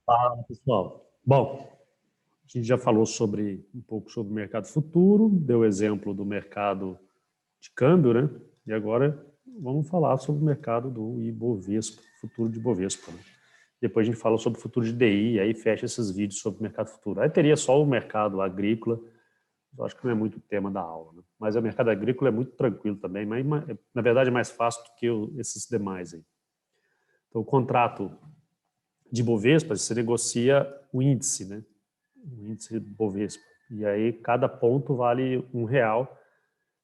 Fala, pessoal. Bom, a gente já falou um pouco sobre o mercado futuro, deu exemplo do mercado de câmbio, né? E agora vamos falar sobre o mercado do Ibovespa, futuro de Ibovespa, né? Depois a gente fala sobre o futuro de DI, e aí fecha esses vídeos sobre o mercado futuro. Aí teria só o mercado agrícola, eu acho que não é muito o tema da aula, né? Mas o mercado agrícola é muito tranquilo também, mas na verdade é mais fácil do que esses demais aí. Então, o contrato de Bovespa, você negocia o índice, né? O índice Bovespa. E aí cada ponto vale R$ 1,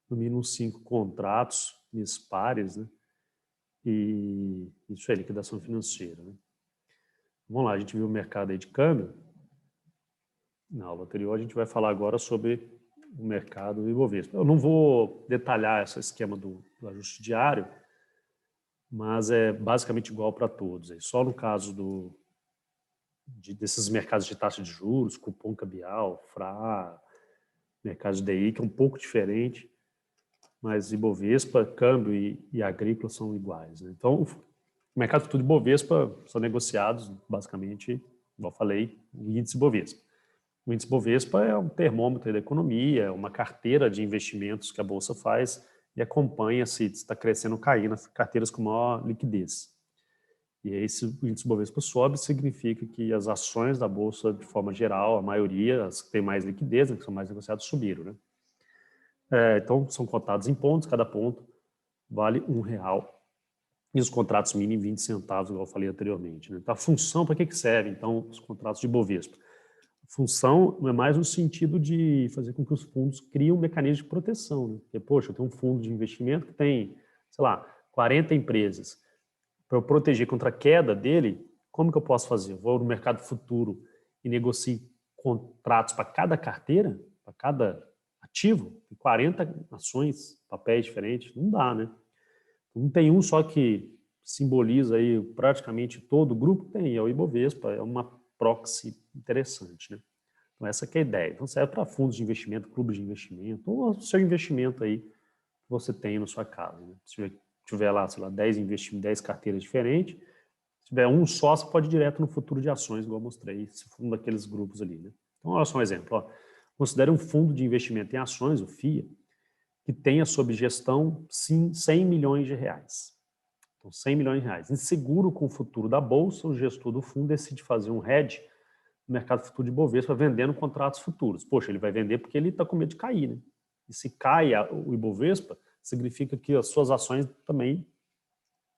no mínimo 5 contratos, pares, né? E isso é liquidação financeira, né? Vamos lá, a gente viu o mercado aí de câmbio. Na aula anterior a gente vai falar agora sobre o mercado Ibovespa. Eu não vou detalhar esse esquema do ajuste diário, mas é basicamente igual para todos. Só no caso desses mercados de taxa de juros, cupom cambial, FRA, mercado de DI, que é um pouco diferente, mas Ibovespa, câmbio e agrícola são iguais, né? Então, o mercado futuro de Ibovespa são negociados, basicamente, como eu falei, o índice Ibovespa. O índice Ibovespa é um termômetro da economia, é uma carteira de investimentos que a Bolsa faz e acompanha se está crescendo ou caindo nas carteiras com maior liquidez. E aí, se o índice Bovespa sobe, significa que as ações da Bolsa, de forma geral, a maioria, as que têm mais liquidez, né, que são mais negociadas, subiram, né? Então, são cotados em pontos, cada ponto vale R$ 1. E os contratos mini 20 centavos, igual eu falei anteriormente, né? Então, a função, para que serve, então, os contratos de Bovespa? A função é mais no sentido de fazer com que os fundos criem um mecanismo de proteção, né? Porque, poxa, eu tenho um fundo de investimento que tem, sei lá, 40 empresas. Para eu proteger contra a queda dele, como que eu posso fazer? Eu vou no mercado futuro e negocio contratos para cada carteira, para cada ativo, 40 ações, papéis diferentes, não dá, né? Não tem um só que simboliza aí praticamente todo o grupo, tem, é o Ibovespa, é uma proxy interessante, né? Então essa que é a ideia. Então serve para fundos de investimento, clubes de investimento, ou o seu investimento aí que você tem na sua casa, né? Se tiver lá, sei lá, 10 investimentos, 10 carteiras diferentes, se tiver um só, você pode ir direto no futuro de ações, igual eu mostrei, se for um daqueles grupos ali, né? Então, olha só um exemplo. Ó. Considere um fundo de investimento em ações, o FIA, que tenha sob gestão, sim, R$ 100 milhões. Então, R$ 100 milhões. Inseguro com o futuro da Bolsa, o gestor do fundo decide fazer um hedge no mercado futuro de Ibovespa, vendendo contratos futuros. Poxa, ele vai vender porque ele está com medo de cair, né? E se cai o Ibovespa, significa que as suas ações também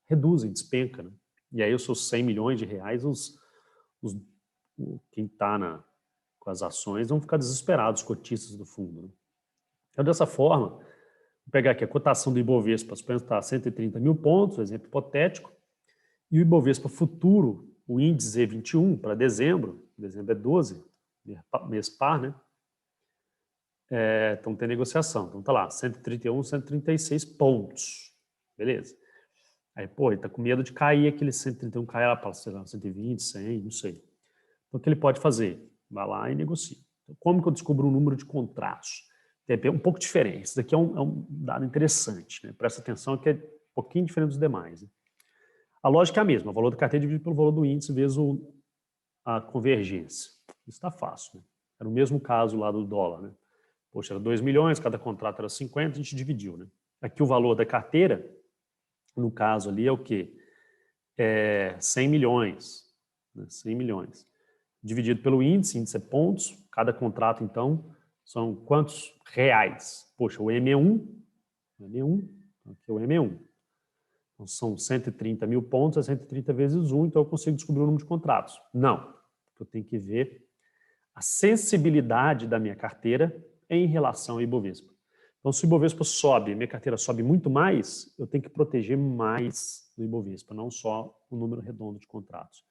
reduzem, despenca, né? E aí os seus R$ 100 milhões, quem está com as ações vão ficar desesperados, os cotistas do fundo, né? Então, dessa forma, vou pegar aqui a cotação do Ibovespa, suponho que está a 130 mil pontos, exemplo hipotético, e o Ibovespa futuro, o índice E21 para dezembro é 12, mês par, né? Então tem negociação. Então tá lá, 131, 136 pontos. Beleza. Aí, pô, ele tá com medo de cair aquele 131, cair lá para, sei lá, 120, 100, não sei. Então o que ele pode fazer? Vai lá e negocia. Então, como que eu descubro o número de contratos? É um pouco diferente. Isso daqui é um dado interessante, né? Presta atenção que é um pouquinho diferente dos demais, né? A lógica é a mesma, o valor da carteira dividido pelo valor do índice vezes a convergência. Isso está fácil, né? Era o mesmo caso lá do dólar, né? Poxa, era 2 milhões, cada contrato era 50, a gente dividiu, né? Aqui o valor da carteira, no caso ali, é o quê? 100 milhões, né? 100 milhões. Dividido pelo índice é pontos, cada contrato, então, são quantos reais? Poxa, o M1, aqui é o M1. Então, são 130 mil pontos, é 130 vezes 1, então eu consigo descobrir o número de contratos. Não, eu tenho que ver a sensibilidade da minha carteira em relação ao Ibovespa. Então, se o Ibovespa sobe, minha carteira sobe muito mais, eu tenho que proteger mais do Ibovespa, não só o número redondo de contratos.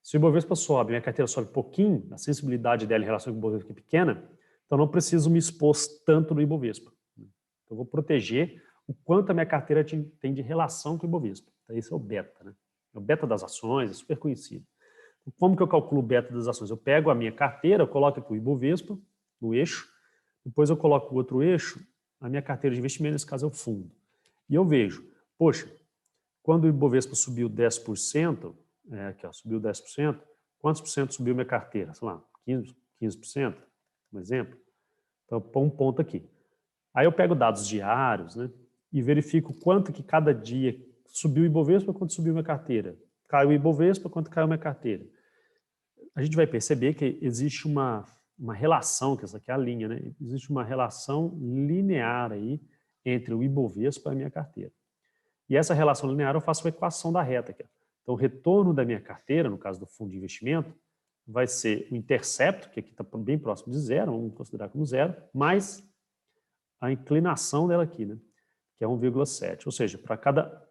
Se o Ibovespa sobe, minha carteira sobe pouquinho, a sensibilidade dela em relação ao Ibovespa é pequena, então não preciso me expor tanto no Ibovespa. Então, eu vou proteger o quanto a minha carteira tem de relação com o Ibovespa. Então, esse é o beta, né? É o beta das ações, é super conhecido. Como que eu calculo o beta das ações? Eu pego a minha carteira, eu coloco aqui o Ibovespa no eixo, depois eu coloco o outro eixo, a minha carteira de investimento, nesse caso é o fundo. E eu vejo, poxa, quando o Ibovespa subiu 10%, aqui ó, subiu 10%, Quantos por cento subiu minha carteira? Sei lá, 15%, um exemplo. Então, põe um ponto aqui. Aí eu pego dados diários, né, e verifico quanto que cada dia subiu o Ibovespa, quanto subiu minha carteira. Caiu o Ibovespa, quanto caiu minha carteira. A gente vai perceber que existe uma relação, que essa aqui é a linha, né? Existe uma relação linear aí entre o Ibovespa e a minha carteira. E essa relação linear eu faço a equação da reta aqui. Então, o retorno da minha carteira, no caso do fundo de investimento, vai ser o intercepto, que aqui está bem próximo de zero, vamos considerar como zero, mais a inclinação dela aqui, né? Que é 1,7. Ou seja, para cada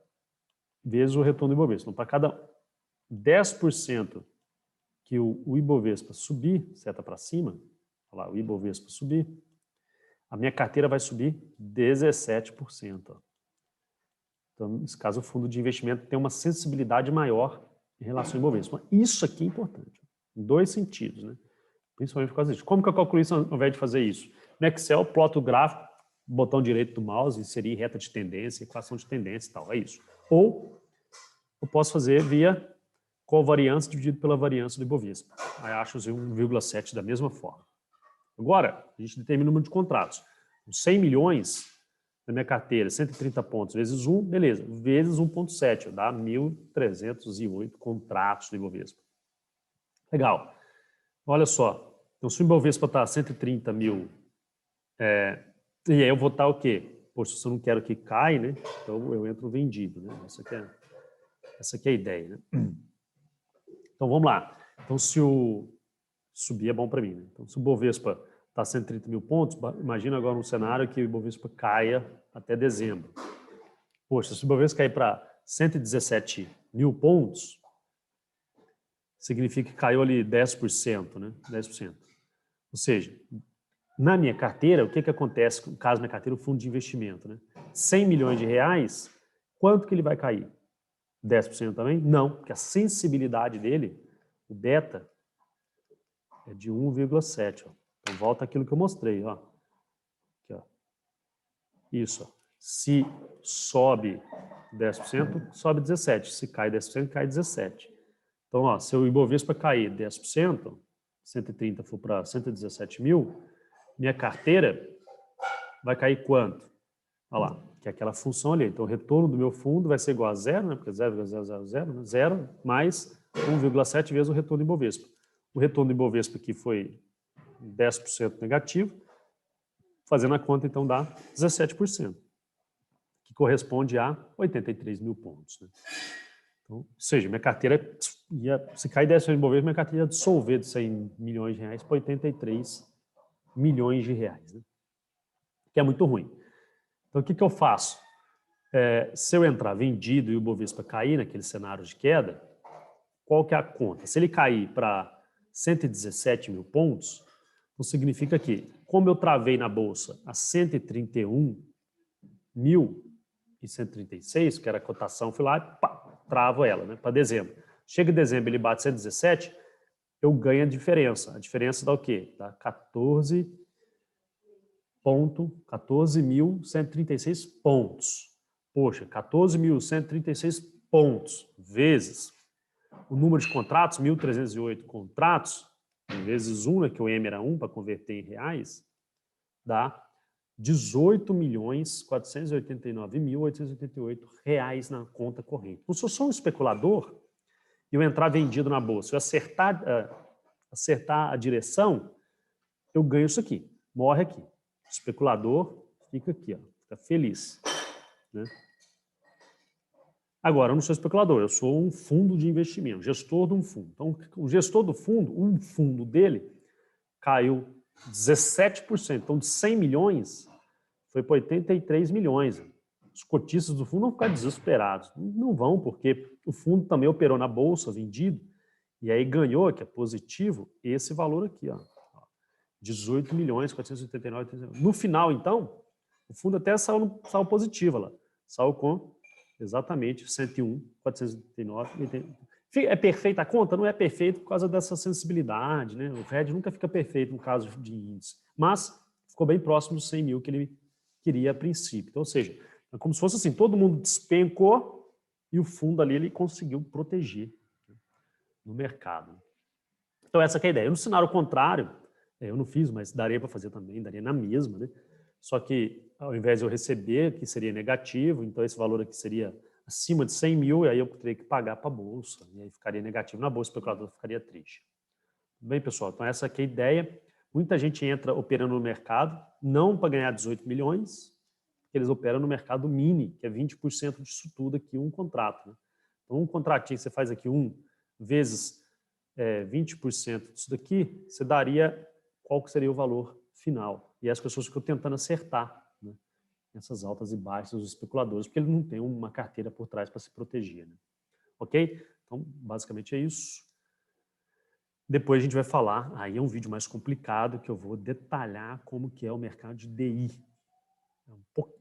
vez o retorno do Ibovespa. Então, para cada 10% que o Ibovespa subir, seta para cima, olha lá, o Ibovespa subir, a minha carteira vai subir 17%. Ó. Então, nesse caso, o fundo de investimento tem uma sensibilidade maior em relação ao Ibovespa. Isso aqui é importante, em dois sentidos, né? Principalmente por causa disso. Como que eu calculo isso ao invés de fazer isso? No Excel, ploto o gráfico, botão direito do mouse, inserir reta de tendência, equação de tendência e tal, é isso. Ou eu posso fazer via covariância dividido pela variância do Ibovespa. Aí acho 1,7 da mesma forma. Agora, a gente determina o número de contratos. 100 milhões na minha carteira, 130 pontos vezes 1, beleza, vezes 1,7, dá 1.308 contratos do Ibovespa. Legal. Olha só, então se o Ibovespa está 130 mil, e aí eu vou estar o quê? Poxa, se eu não quero que caia, né? Então eu entro vendido, né? Essa aqui é a ideia, né? Então vamos lá. Então se o subir é bom para mim, né? Então se o Ibovespa está 130 mil pontos, imagina agora um cenário que o Ibovespa caia até dezembro. Poxa, se o Ibovespa cair para 117 mil pontos, significa que caiu ali 10%, né? 10%. Ou seja, na minha carteira, o que acontece no caso da minha carteira, o fundo de investimento, né? 100 milhões de reais, quanto que ele vai cair? 10% também? Não, porque a sensibilidade dele, o beta, é de 1,7. Então, volta aquilo que eu mostrei. Ó. Aqui, ó. Isso. Ó. Se sobe 10%, sobe 17%. Se cai 10%, cai 17%. Então, ó, se o Ibovespa cair 10%, 130 for para 117 mil, minha carteira vai cair quanto? Olha lá, que é aquela função ali. Então, o retorno do meu fundo vai ser igual a zero, né? Porque 0,000, né? Zero mais 1,7 vezes o retorno do Ibovespa. O retorno do Ibovespa aqui foi 10% negativo, fazendo a conta, então, dá 17%, que corresponde a 83 mil pontos. Né? Então, ou seja, minha carteira se cair 10% do Ibovespa, minha carteira ia dissolver de 100 milhões de reais para 83 milhões de reais, né? Que é muito ruim. Então, o que eu faço? Se eu entrar vendido e o Ibovespa cair naquele cenário de queda, qual que é a conta? Se ele cair para 117 mil pontos, então significa que, como eu travei na Bolsa a 131.136, que era a cotação, fui lá e pá, travo ela, né, para dezembro. Chega em dezembro, ele bate 117, eu ganho a diferença. A diferença dá o quê? Dá 14.136 pontos. Poxa, 14.136 pontos vezes o número de contratos, 1.308 contratos, vezes 1, né, que o M era 1 para converter em reais, dá 18.489.888 reais na conta corrente. Então, se eu sou um especulador e eu entrar vendido na bolsa, eu acertar a direção, eu ganho isso aqui, morre aqui. O especulador fica aqui, ó, fica feliz. Né? Agora, eu não sou especulador, eu sou um fundo de investimento, gestor de um fundo. Então, o gestor do fundo, um fundo dele, caiu 17%. Então, de 100 milhões, foi para 83 milhões. Os cotistas do fundo vão ficar desesperados. Não vão, porque o fundo também operou na bolsa, vendido, e aí ganhou, que é positivo, esse valor aqui, ó. 18.489.000. No final, então, o fundo até saiu positivo lá. Saiu com exatamente 101.489. É perfeita a conta? Não é perfeito por causa dessa sensibilidade, né? O RED nunca fica perfeito no caso de índice, mas ficou bem próximo dos 100 mil que ele queria a princípio. Então, ou seja, é como se fosse assim, todo mundo despencou e o fundo ali ele conseguiu proteger, né, no mercado. Então, essa que é a ideia. No cenário contrário, eu não fiz, mas daria para fazer também, daria na mesma, né? Só que, ao invés de eu receber, que seria negativo, então esse valor aqui seria acima de 100 mil, e aí eu teria que pagar para a Bolsa, e aí ficaria negativo na Bolsa, o especulador ficaria triste. Bem, pessoal, então essa aqui é a ideia. Muita gente entra operando no mercado, não para ganhar 18 milhões, porque eles operam no mercado mini, que é 20% disso tudo aqui, um contrato. Né? Então, um contratinho, você faz aqui 1 vezes 20% disso daqui, você daria qual que seria o valor final. E as pessoas ficam tentando acertar, né, essas altas e baixas dos especuladores, porque ele não tem uma carteira por trás para se proteger. Né? Ok? Então, basicamente é isso. Depois a gente vai falar, aí é um vídeo mais complicado, que eu vou detalhar como que é o mercado de DI.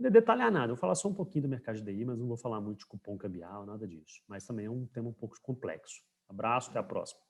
Não detalhar nada, eu vou falar só um pouquinho do mercado de DI, mas não vou falar muito de cupom cambial, nada disso. Mas também é um tema um pouco complexo. Abraço, até a próxima.